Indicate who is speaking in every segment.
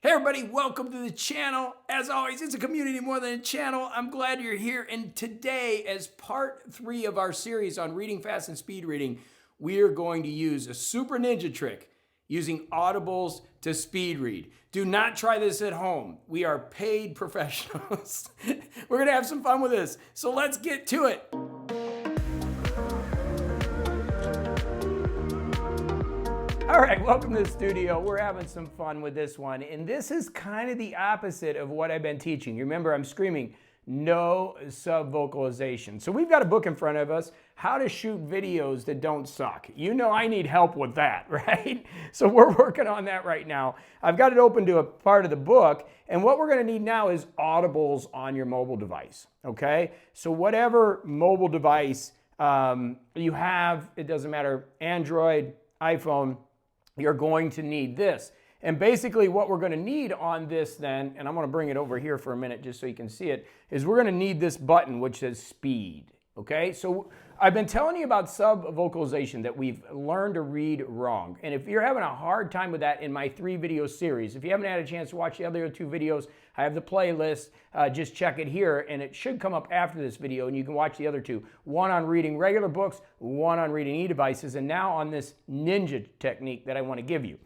Speaker 1: Hey everybody, welcome to the channel. As always, it's a community more than a channel. I'm glad you're here. And today, as part 3 of our series on reading fast and speed reading, we are going to use a super ninja trick using Audibles to speed read. Do not try this at home. We are paid professionals. We're gonna have some fun with this. So let's get to it. All right, welcome to the studio. We're having some fun with this one. And this is kind of the opposite of what I've been teaching. You remember I'm screaming, no sub-vocalization. So we've got a book in front of us, How to Shoot Videos That Don't Suck. You know I need help with that, right? So we're working on that right now. I've got it open to a part of the book. And what we're gonna need now is Audibles on your mobile device, okay? So whatever mobile device you have, it doesn't matter, Android, iPhone, you're going to need this. And basically what we're going to need on this then, and I'm going to bring it over here for a minute just so you can see it, is we're going to need this button which says speed. Okay, so I've been telling you about sub-vocalization, that we've learned to read wrong. And if you're having a hard time with that in my 3 video series, if you haven't had a chance to watch the other 2 videos, I have the playlist, just check it here, and it should come up after this video, and you can watch the other 2. One on reading regular books, one on reading e-devices, and now on this ninja technique that I want to give you.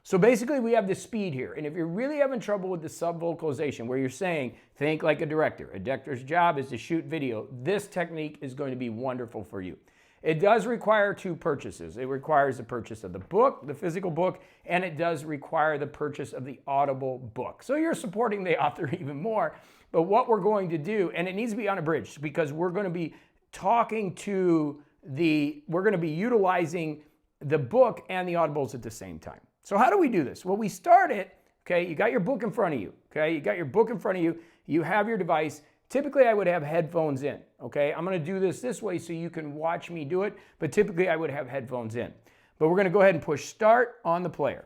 Speaker 1: So basically we have the speed here, and if you're really having trouble with the sub-vocalization where you're saying, think like a director's job is to shoot video, this technique is going to be wonderful for you. It does require 2 purchases. It requires the purchase of the book, the physical book, and it does require the purchase of the Audible book. So you're supporting the author even more, but what we're going to do, and it needs to be unabridged because we're going to be we're going to be utilizing the book and the Audibles at the same time. So how do we do this? Well, we start it, okay, you got your book in front of you, okay, you got your book in front of you, you have your device. Typically I would have headphones in, okay, I'm going to do this way so you can watch me do it, but typically I would have headphones in. But we're going to go ahead and push start on the player,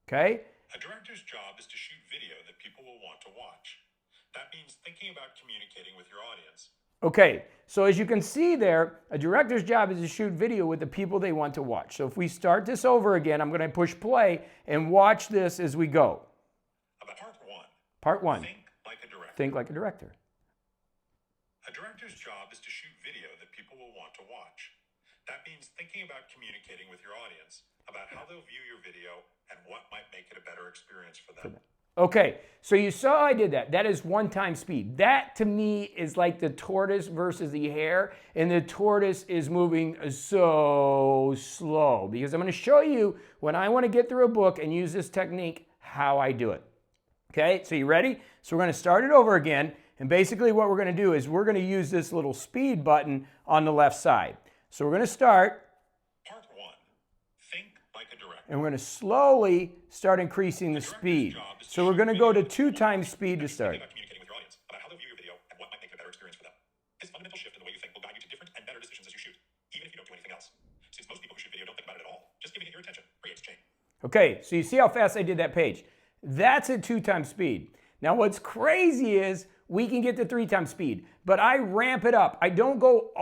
Speaker 1: okay?
Speaker 2: A director's job is to shoot video that people will want to watch. That means thinking about communicating with your audience.
Speaker 1: Okay, so as you can see there, a director's job is to shoot video with the people they want to watch. So if we start this over again, I'm going to push play and watch this as we go.
Speaker 2: About
Speaker 1: Part 1.
Speaker 2: Think like a director.
Speaker 1: Think like a director.
Speaker 2: A director's job is to shoot video that people will want to watch. That means thinking about communicating with your audience about how they'll view your video and what might make it a better experience for them.
Speaker 1: Okay, so you saw I did that. That is 1 time speed. That to me is like the tortoise versus the hare, and the tortoise is moving so slow because I'm going to show you when I want to get through a book and use this technique how I do it. Okay, so you ready? So we're going to start it over again, and basically what we're going to do is we're going to use this little speed button on the left side. So we're going to start.
Speaker 2: Part 1. Think like a director.
Speaker 1: And we're going to slowly start increasing the speed. So we're going to go to 2 times speed to start.
Speaker 2: Communicating with your audience about how they'll view your video and what might make it a better experience for them. This fundamental shift in the way you think will guide you to different and better decisions as you shoot, even if you don't do anything else. Since most people who shoot video don't think about it at all, just giving it your attention creates change. Okay,
Speaker 1: so you see how fast I did that page. That's at 2 times speed. Now what's crazy is we can get to 3 times speed, but I ramp it up. I don't go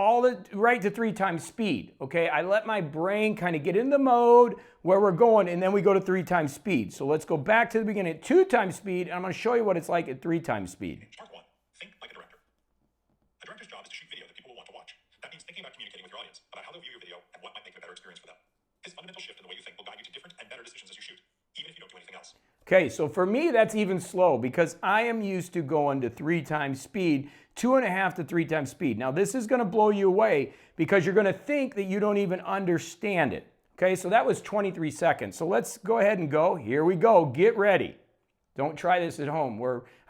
Speaker 1: right to 3 times speed, okay? I let my brain kind of get in the mode where we're going, and then we go to 3 times speed. So let's go back to the beginning at 2 times speed, and I'm going to show you what it's like at 3 times speed.
Speaker 2: Part 1. Think like a director. A director's job is to shoot video that people will want to watch. That means thinking about communicating with your audience about how they'll view your video and what might make it a better experience for them. This fundamental shift in the way you think will guide you to different and better decisions as you shoot, even if you don't do anything else.
Speaker 1: Okay, so for me, that's even slow because I am used to going to 3 times speed, 2.5 to 3 times speed. Now, this is going to blow you away because you're going to think that you don't even understand it. Okay, so that was 23 seconds. So let's go ahead and go. Here we go. Get ready. Don't try this at home.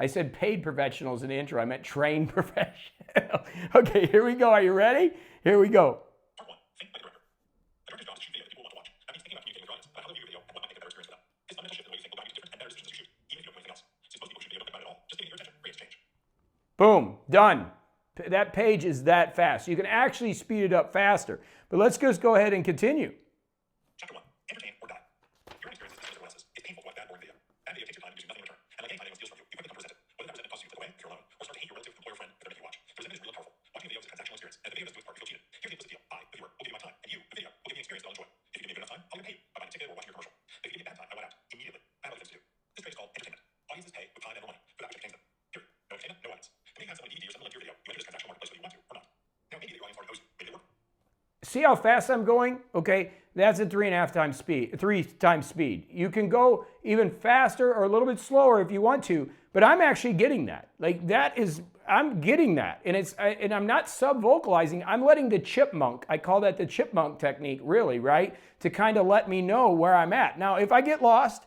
Speaker 1: I said paid professionals in the intro. I meant trained professional. Okay, here we go. Are you ready? Here we go.
Speaker 2: Part 1. Think like a director. A director's job is to shoot video that people will want to watch. That means thinking about communicating with your audience about how they'll view your video and what might make it a better experience for them. This fundamental shift in the way you think will guide you to different and better decisions as you shoot, even if you don't do anything else. Since most people who shoot video don't think about it at all, just giving it your attention creates change.
Speaker 1: Boom, done. That page is that fast. You can actually speed it up faster. But let's just go ahead and continue.
Speaker 2: Chapter 1. Entertain or die. Your own experience is different than everyone else's. It's painful to watch bad, boring video. Bad video takes your time and gives you nothing in return. And like any time anyone steals from you, you quickly become resentful. Whether that resentment causes you to click away if you're alone, or start to hate your relative, employer, friend if they're making you watch. The resentment is real and powerful. Watching a video is a transactional experience, and if the video doesn't do its part, you feel cheated. Here's the implicit deal. I, the viewer, will give you my time, and you, the video, will give me an experience that I'll enjoy. If you give me a good enough time, I'll get paid by buying a ticket or watching your commercial. If you give me a bad time, I want out immediately. I have other things to do. This trade is called
Speaker 1: see how fast I'm going? Okay, that's at 3.5 times speed, 3 times speed. You can go even faster or a little bit slower if you want to, but I'm actually getting that. Like I'm getting that. And I'm not sub-vocalizing, I'm letting the chipmunk, I call that the chipmunk technique really, right? To kind of let me know where I'm at. Now, if I get lost,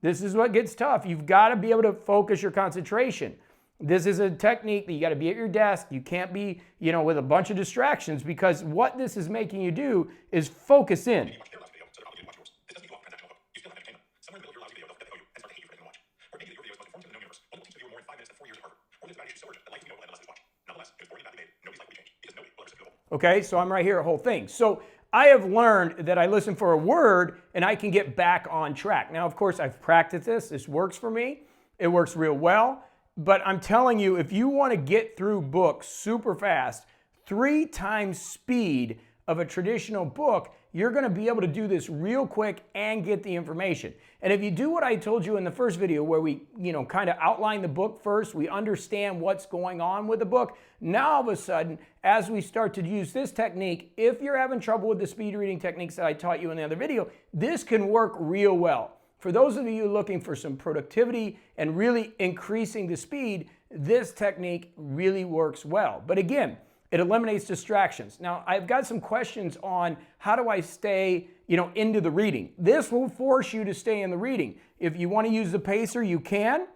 Speaker 1: this is what gets tough. You've got to be able to focus your concentration. This is a technique that you got to be at your desk. You can't be, with a bunch of distractions, because what this is making you do is focus in.
Speaker 2: Maybe you watch their last video, so they're obligated to watch yours. This doesn't equal transactional hook. You still have entertainment. Somewhere in the middle of your lousy video, they'll get to know you and start to hate you for taking a watch. Or maybe your video is most informative in the known universe. One will teach the viewer more in 5 minutes than 4 years at Harvard. Or lives about issues so urgent that life can go nonetheless watch. Nonetheless, if it's boring and badly made, nobody's life will be changed because nobody will ever sit doable.
Speaker 1: Okay, so I'm right here at whole thing. So I have learned that I listen for a word and I can get back on track. Now, of course, I've practiced this. This works for me. It works real well. But I'm telling you, if you want to get through books super fast, 3 times speed of a traditional book, you're going to be able to do this real quick and get the information. And if you do what I told you in the first video, where we, kind of outline the book first, we understand what's going on with the book. Now, all of a sudden, as we start to use this technique, if you're having trouble with the speed reading techniques that I taught you in the other video, this can work real well. For those of you looking for some productivity and really increasing the speed, this technique really works well. But again, it eliminates distractions. Now, I've got some questions on how do I stay, into the reading. This will force you to stay in the reading. If you want to use the pacer, you can.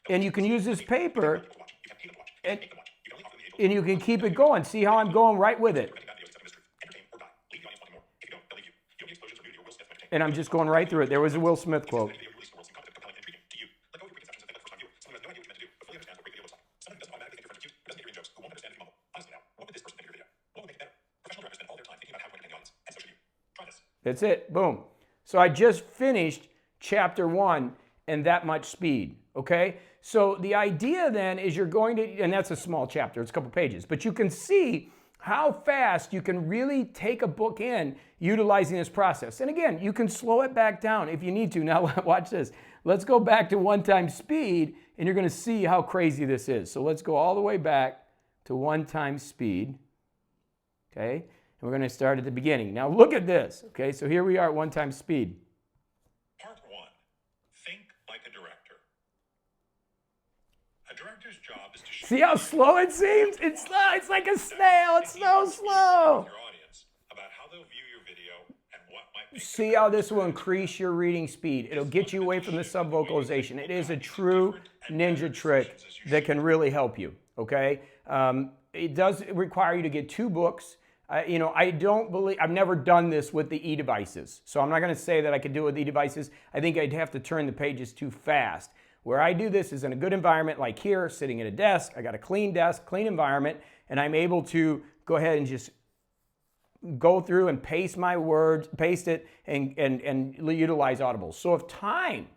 Speaker 1: And you can use this paper and you can keep it going. See how I'm going right with it. And I'm just going right through it. There was a Will Smith quote. That's it. Boom. So I just finished chapter 1 and that much speed. Okay? So the idea then is you're going to, and that's a small chapter, it's a couple pages, but you can see how fast you can really take a book in utilizing this process. And again, you can slow it back down if you need to. Now watch this. Let's go back to 1 times speed and you're going to see how crazy this is. So let's go all the way back to 1 times speed. Okay? And we're going to start at the beginning. Now look at this. Okay? So here we are at 1 times speed.
Speaker 2: Part 1. Think like a director. A director's job is to
Speaker 1: See how slow it seems? It's slow. It's like a snail. It's so slow. See how this will increase your reading speed. It'll get you away from the sub-vocalization. It is a true ninja trick that can really help you, okay? It does require you to get 2 books. I've never done this with the e-devices. So I'm not going to say that I could do it with e-devices. I think I'd have to turn the pages too fast. Where I do this is in a good environment like here, sitting at a desk. I got a clean desk, clean environment, and I'm able to go ahead and just go through and paste my words, paste it, and utilize Audibles. So if time,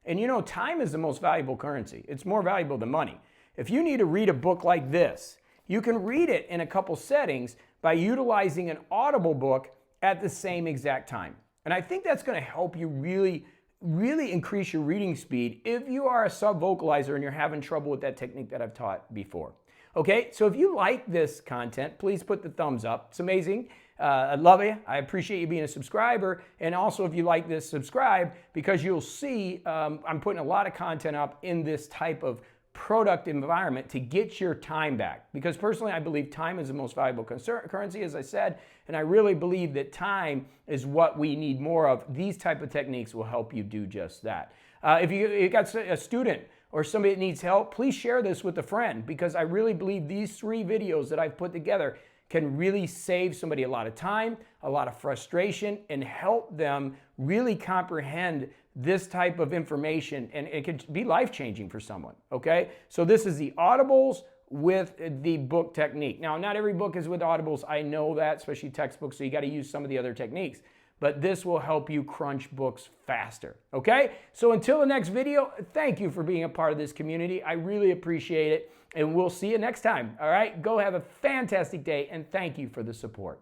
Speaker 1: and time is the most valuable currency. It's more valuable than money. If you need to read a book like this, you can read it in a couple settings by utilizing an Audible book at the same exact time. And I think that's going to help you really increase your reading speed if you are a sub-vocalizer and you're having trouble with that technique that I've taught before. Okay, so if you like this content, please put the thumbs up. It's amazing. I love you. I appreciate you being a subscriber. And also, if you like this, subscribe, because you'll see I'm putting a lot of content up in this type of product environment to get your time back. Because personally, I believe time is the most valuable currency, as I said, and I really believe that time is what we need more of. These type of techniques will help you do just that. If you got a student or somebody that needs help, please share this with a friend, because I really believe these 3 videos that I've put together can really save somebody a lot of time, a lot of frustration, and help them really comprehend this type of information, and it could be life-changing for someone, okay? So this is the Audibles with the book technique. Now, not every book is with Audibles. I know that, especially textbooks, so you got to use some of the other techniques. But this will help you crunch books faster, okay? So until the next video, thank you for being a part of this community. I really appreciate it, and we'll see you next time, all right? Go have a fantastic day, and thank you for the support.